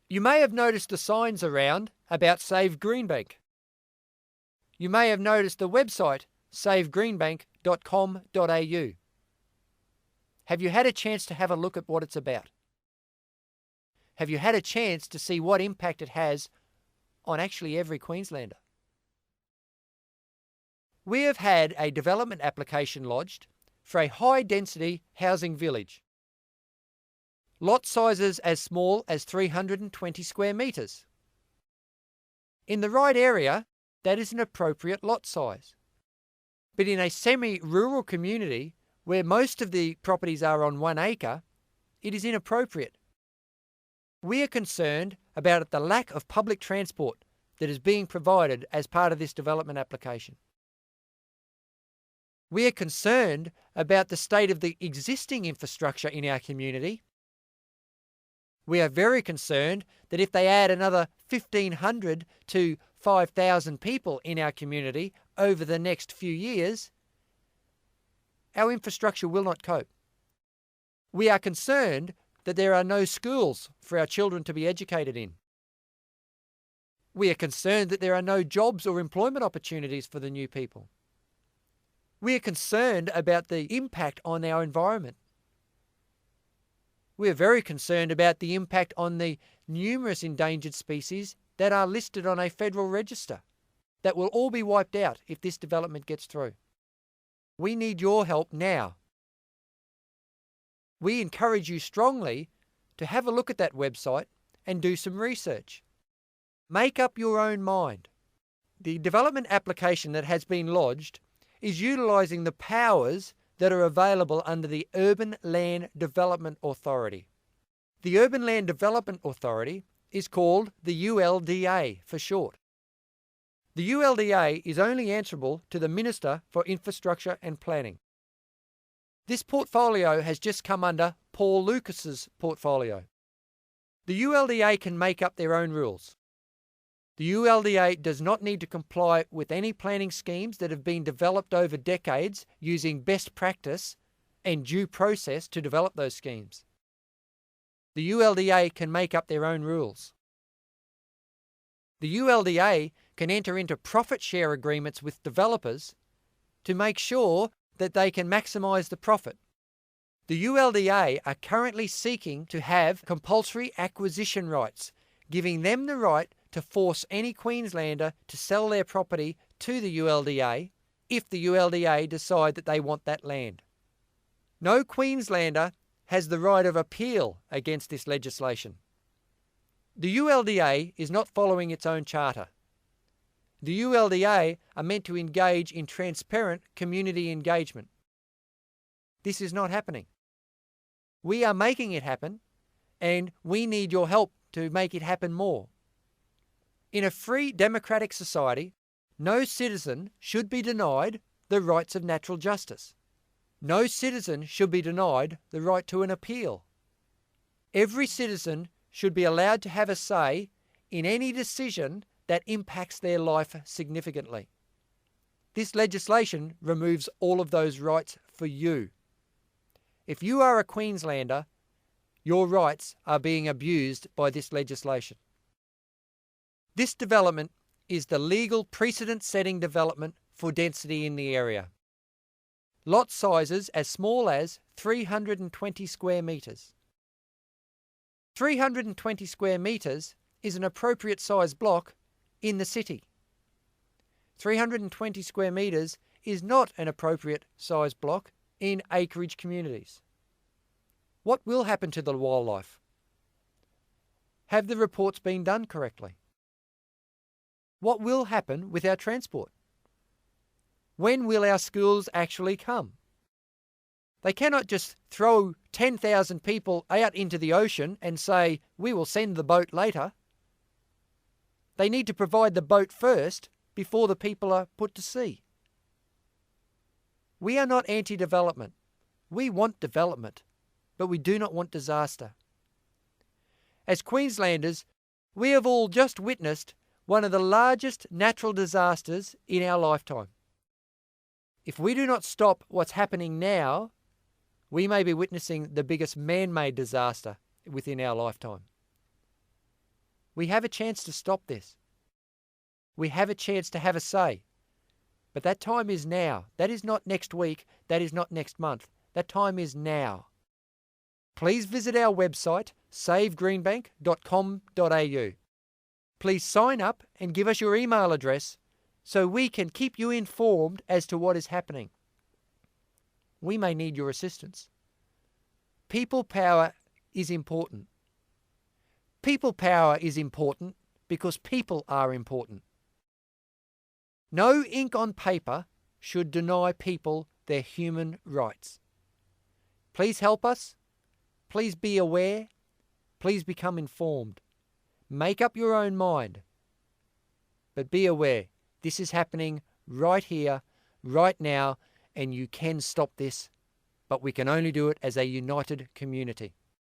You may have noticed the signs around about Save Greenbank. You may have noticed the website savegreenbank.com.au. Have you had a chance to have a look at what it's about? Have you had a chance to see what impact it has on actually every Queenslander? We have had a development application lodged for a high-density housing village. Lot sizes as small as 320 square metres. In the right area, that is an appropriate lot size. But in a semi-rural community where most of the properties are on 1 acre, it is inappropriate. We are concerned about the lack of public transport that is being provided as part of this development application. We are concerned about the state of the existing infrastructure in our community. We are very concerned that if they add another 1,500 to 5,000 people in our community over the next few years, our infrastructure will not cope. We are concerned that there are no schools for our children to be educated in. We are concerned that there are no jobs or employment opportunities for the new people. We are concerned about the impact on our environment. We are very concerned about the impact on the numerous endangered species that are listed on a federal register that will all be wiped out if this development gets through. We need your help now. We encourage you strongly to have a look at that website and do some research. Make up your own mind. The development application that has been lodged is utilising the powers that are available under the Urban Land Development Authority. The Urban Land Development Authority is called the ULDA for short. The ULDA is only answerable to the Minister for Infrastructure and Planning. This portfolio has just come under Paul Lucas's portfolio. The ULDA can make up their own rules. The ULDA does not need to comply with any planning schemes that have been developed over decades using best practice and due process to develop those schemes. The ULDA can make up their own rules. The ULDA can enter into profit share agreements with developers to make sure that they can maximise the profit. The ULDA are currently seeking to have compulsory acquisition rights, giving them the right to force any Queenslander to sell their property to the ULDA if the ULDA decide that they want that land. No Queenslander has the right of appeal against this legislation. The ULDA is not following its own charter. The ULDA are meant to engage in transparent community engagement. This is not happening. We are making it happen, and we need your help to make it happen more. In a free democratic society, no citizen should be denied the rights of natural justice. No citizen should be denied the right to an appeal. Every citizen should be allowed to have a say in any decision that impacts their life significantly. This legislation removes all of those rights for you. If you are a Queenslander, your rights are being abused by this legislation. This development is the legal precedent-setting development for density in the area. Lot sizes as small as 320 square metres. 320 square metres is an appropriate size block in the city. 320 square metres is not an appropriate size block in acreage communities. What will happen to the wildlife? Have the reports been done correctly? What will happen with our transport? When will our schools actually come? They cannot just throw 10,000 people out into the ocean and say, we will send the boat later. They need to provide the boat first before the people are put to sea. We are not anti-development. We want development, but we do not want disaster. As Queenslanders, we have all just witnessed one of the largest natural disasters in our lifetime. If we do not stop what's happening now, we may be witnessing the biggest man-made disaster within our lifetime. We have a chance to stop this. We have a chance to have a say. But that time is now. That is not next week. That is not next month. That time is now. Please visit our website, savegreenbank.com.au. Please sign up and give us your email address so we can keep you informed as to what is happening. We may need your assistance. People power is important. People power is important because people are important. No ink on paper should deny people their human rights. Please help us. Please be aware. Please become informed. Make up your own mind. But be aware, this is happening right here, right now, and you can stop this, but we can only do it as a united community.